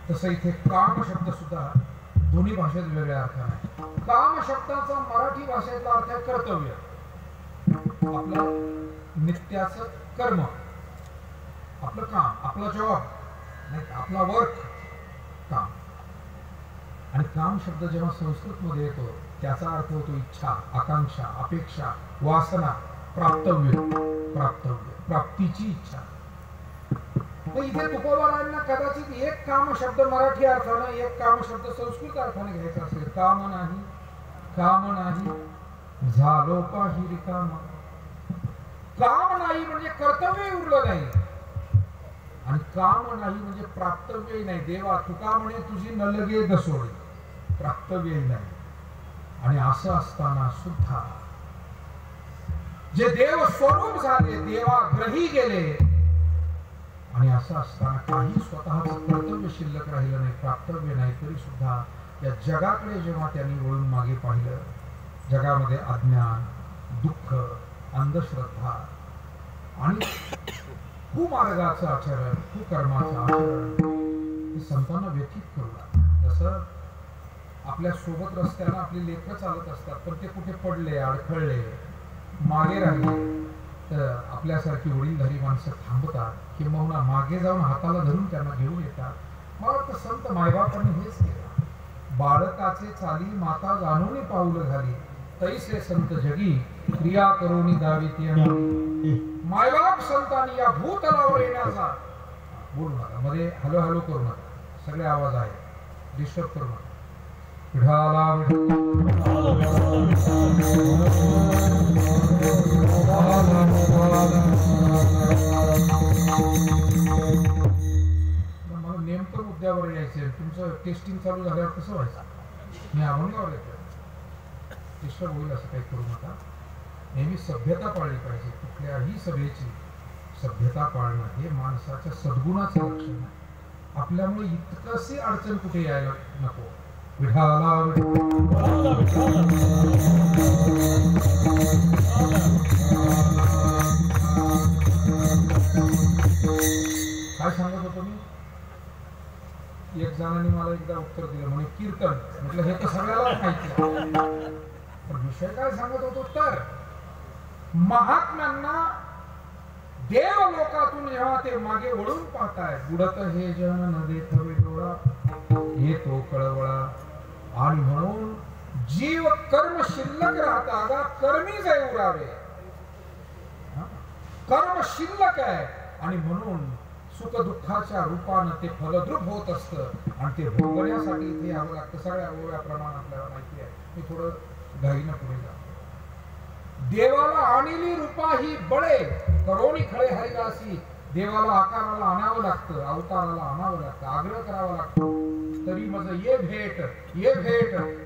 तसं इथे काम शब्द सुद्धा दोन्ही भाषेत वेगळ्या अर्थाने. काम शब्दाचा मराठी भाषेतला अर्थ आहे कर्तव्य, आपलं नित्याचं कर्म, आपलं काम, आपला जॉब, आपला वर्क, काम. आणि काम शब्द जेव्हा संस्कृत मध्ये येतो त्याचा अर्थ होतो इच्छा, आकांक्षा, अपेक्षा, वासना, प्राप्तव्य, प्राप्तीची इच्छा. इथे तुकोबारांना कदाचित एक काम शब्द मराठी अर्थानं, एक काम शब्द संस्कृत अर्थाने घ्यायचा असेल. काम नाही झालो पाही रिकामा. काम नाही म्हणजे कर्तव्य उरलं नाही, आणि काम नाही म्हणजे प्राप्तव्यही नाही. देवा तुका म्हणे तुझी न लगे दसोळी, प्राप्तव्यही नाही. आणि असं असताना सुद्धा जे देव स्वरूप झाले, देवाग्रही गेले, आणि असं असताना काही स्वतःच कर्तव्य शिल्लक राहिलं नाही, प्राप्तव्य नाही, तरी सुद्धा या जगाकडे जेव्हा त्यांनी वळून मागे पाहिलं, जगामध्ये अज्ञान, दुःख, अंधश्रद्धा आणि कुमार्गाचं आचरण, कुकर्माचं आचरण हे संतांना व्यथित करू लागलं. जसं आपल्या सोबत रस्त्याला आपली लेकरं चालत असतात, पण ते कुठे पडले, अडखळले, मागे राहिले तर आपल्यासारखी वडीलधारी माणसं थांबतात, किंवा मागे जाऊन हाताला धरून त्यांना घेऊन येतात. मला वाटतं संत मायबापांनी हेच केलं. बाळकाचे चाली माता जाणून पाऊल घाली, तैसे संत जगी क्रिया करून दावी ती. मायबाप संतांनी या भूतलावर येण्याचा, बोलू नका मध्ये, हॅलो हॅलो करू नका, सगळे आवाज आहे, डिस्टर्ब करू नका. विठाला मला नेमकं मुद्द्यावर यायचं. तुमचं टेस्टिंग चालू झाल्यावर कसं व्हायचं? मी अभंगावर येतो, डिस्टर्ब होईल असं काही करू नका. नेहमी सभ्यता पाळली पाहिजे. कुठल्याही सभेची सभ्यता पाळणं हे माणसाच्या सद्गुणाचं लक्षण आहे. आपल्यामुळे इतकंशी अडचण कुठे यायला नको. विठाला काय सांगत होतो मी? एक जणांनी मला एकदा उत्तर दिलं, म्हणे कीर्तन. म्हटलं हे तर सगळ्याला माहिती आहे, पण विषय काय सांगत होतो तर महात्म्यांना देव लोकातून जेव्हा ते मागे वळून पाहताय, बुडत हे जन न देखावे डोळा, येतो कळवळा. आणि म्हणून जीव कर्म शिल्लक राहता, अगा कर्मी जे उरावे, कर्म शिल्लक आहे. आणि म्हणून सुख दुःखाच्या रूपानं ते फलद्रूप होत असतं, आणि ते भोगण्यासाठी इथे यावं लागतं. सगळ्या ओव्या प्रमाण आपल्याला माहिती आहे. मी थोडं घाईनं पुढे जातो. देवाला आणली रूपा ही बळे, करोनी खळे हरिदासी. देवाला आकाराला आणावं लागतं, अवताराला आणावं लागतं, आग्रह करावा लागतो. तरी मज ये भेट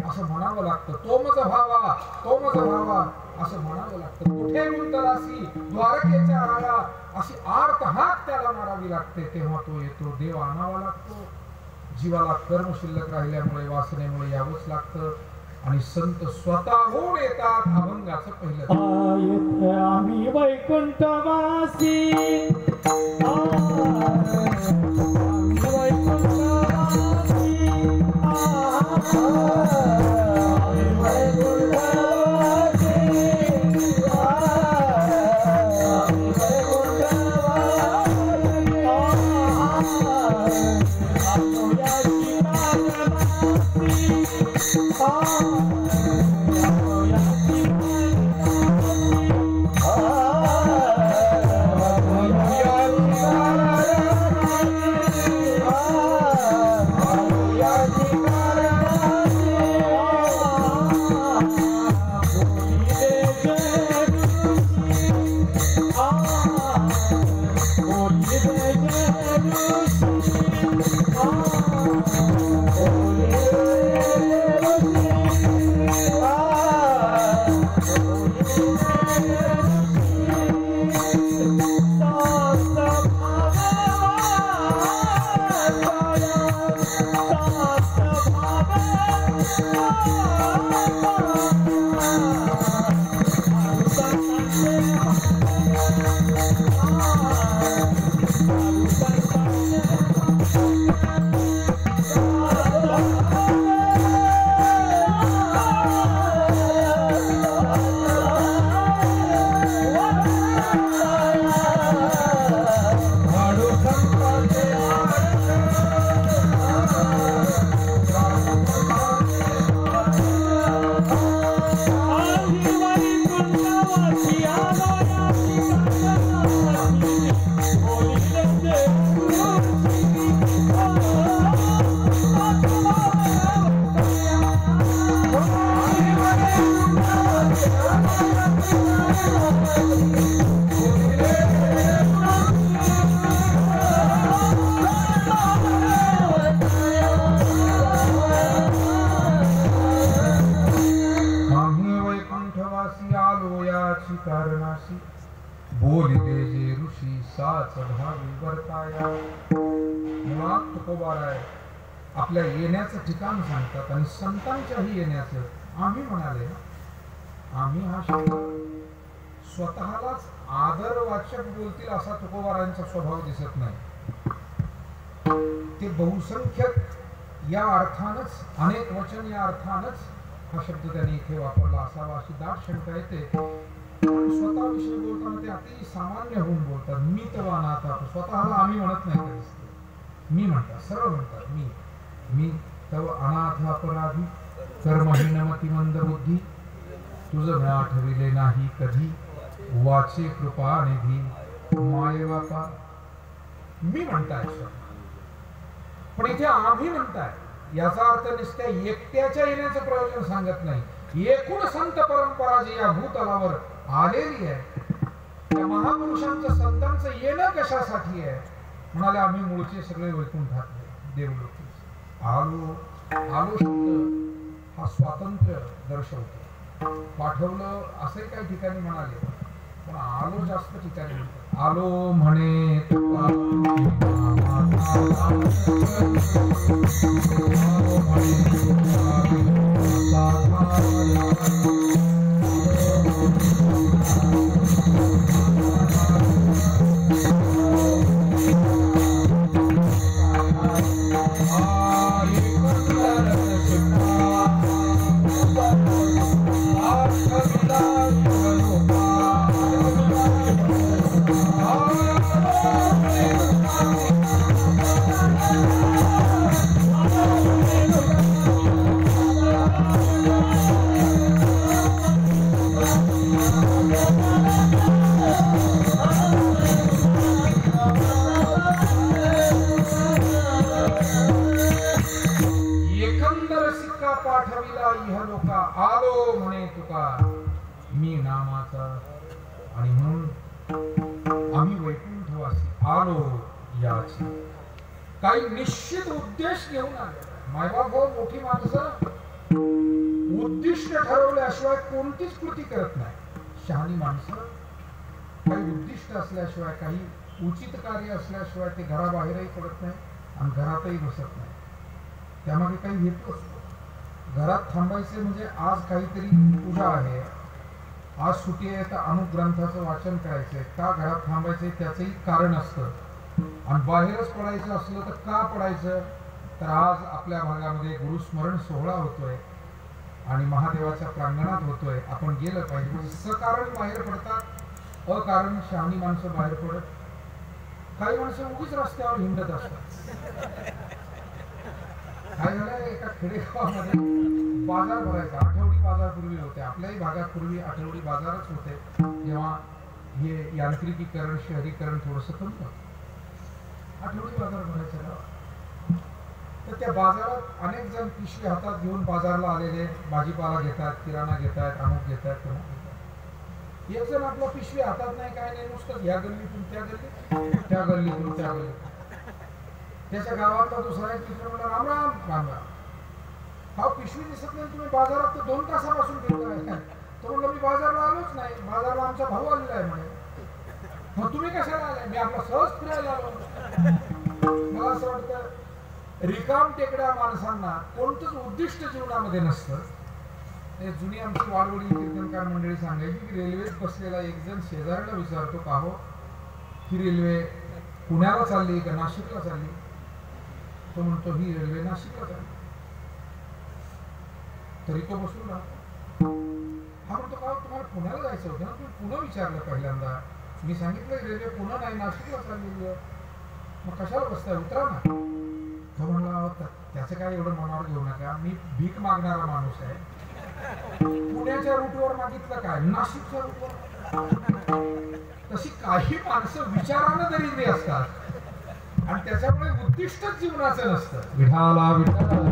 असं म्हणावं लागतं. तो मज भावा असं म्हणावं लागतं. कुठे गुंतलासी द्वारकेच्या आळा, अशी आर्त हाक त्याला मारावी लागते. तेव्हा तो येतो, देव आणावा लागतो. जीवाला कर्म शिल्लक राहिल्यामुळे, वासनेमुळे यावंच लागतं. आणि संत स्वतःहून येतात. अभंगाचं पहिलं आम्ही वैकुंठवासी, कारणाशी बोलिले जे ऋषी साच भावी वर्ताया. मुळात तुकोबाराय आपल्या येण्याचं ठिकाण सांगतात आणि संतांच्याही येण्याचं आम्ही म्हणाले. आम्ही हा शब्द स्वतःलाच आदरवाचक बोलतील असा तुकोबारांचा स्वभाव दिसत नाही. ते बहुसंख्यक या अर्थानच, अनेक वचन या अर्थानच हा शब्द त्यांनी इथे वापरला असावा अशी दाट शंका येते. स्वतःविषयी बोलताना ते अति सामान्य होऊन बोलतात. मी तवा नाथा, स्वतःला आम्ही म्हणत नाही कधीच. मी म्हणतात, सरळ म्हणतात मी तव अनाथ अपराधी कर्महीनमती मंद बुद्धी तुझं आठविले नाही कधी वाचे कृपा निधी माये बापा. मी म्हणताय पण इथे आम्ही म्हणताय याचा अर्थ नुसत्या एकट्याच्या येण्याचं प्रयोजन सांगत नाही. एकूण संत परंपरा जी या भूतलावर आलेली आहे त्या महापुरुषांचं संतांचं येणं कशासाठी आहे म्हणाले. आम्ही मूळचे सगळे वैकुंठात देवलोकी आलो. आलो शब्द हा स्वातंत्र्य दर्शवतो. पाठवलं असे काही ठिकाणी म्हणाले पण आलो जास्त ठिकाणी म्हणतात. आलो म्हणे आलो म्हणे तुका मी नामाचा. आणि म्हणून आम्ही वैकुंठवासी आलो याची काही निश्चित उद्देश घेऊन आले. मायबाप मोठी माणसं उद्दिष्ट ठरवल्याशिवाय कोणतीच कृती करत नाही. शहाणी माणसं काही उद्दिष्ट असल्याशिवाय, काही उचित कार्य असल्याशिवाय ते घराबाहेरही पडत नाही आणि घरातही बसत नाही. त्यामागे काही हेतू असतो. घरात थांबायचे म्हणजे आज काहीतरी पूजा आहे, आज सुट्टी आहे तर अमुक ग्रंथाचं वाचन करायचंय. का घरात थांबायचंय त्याचंही कारण असतं. आणि बाहेरच पडायचं असलं तर का पडायचं तर आज आपल्या भागामध्ये गुरुस्मरण सोहळा होतोय आणि महादेवाच्या प्रांगणात होतोय, आपण गेलं पाहिजे. म्हणजे सकारण बाहेर पडतात, अकारण शहाणी माणसं बाहेर पडत. काही माणसं उगीच रस्त्यावर हिंडत असतात. काय झालं एका खेडेगावामध्ये बाजार भरायचा. आठवडी बाजार पूर्वी होते. आपल्याही भागात पूर्वी आठवडी बाजारच होते जेव्हा हे यांत्रिकीकरण शहरीकरण थोडंसं कमी होतं. आठवडी बाजार भरायचा. तर त्या बाजारात अनेक जण पिशवी हातात घेऊन बाजारला आलेले भाजीपाला घेतात, किराणा घेतात, अमुक घेतात, तमुक घेतात. एक जण आपला पिशवी हातात नाही, काय नाही, नुसतं या गल्लीतून त्या गल्लीत, त्या गल्लीतून त्या गल्लीत. त्याच्या गावातला दुसरा एक मित्र म्हणला राम राम राम राम. हा पिशवी दिसत नाही, तुम्ही बाजारात तर 2 तासापासून फिरताय. तो म्हणलं मी बाजारला आलोच नाही, बाजारला आमचा भाऊ आलेला आहे म्हणे. मग तुम्ही कशाला आलाय? मी आपला सहज फिरायला आलो. मला असं वाटतं रिकाम टेकड्या माणसांना कोणतंच उद्दिष्ट जीवनामध्ये नसतं. ते जुनी आमची वाडवडी कीर्तनकार मंडळी सांगायची की रेल्वेत बसलेला एक जण शेजाऱ्याला विचारतो का हो ही रेल्वे पुण्याला चालली का नाशिकला चालली? तो म्हणतो ही रेल्वे नाशिकला चालली. तरी तो बसून राहतो. हा म्हणतो का तुम्हाला पुण्याला जायचं होतं ना, तुम्ही पुणे विचारलं पहिल्यांदा. मी सांगितलं रेल्वे पुणे नाही नाशिकला चाललेली आहे, मग कशाला बसताय, उतरा ना. तो म्हणला त्याचं काय एवढं मनावर घेऊ नका, मी भीक मागणारा माणूस आहे. पुण्याच्या रूटवर मागितलं काय, नाशिकच्या रूटवर. तशी काही माणसं विचारानं दरिद्री असतात आणि त्याच्यामुळे उद्दिष्टच जीवनाचं नसतं. विठाला विठ्ठल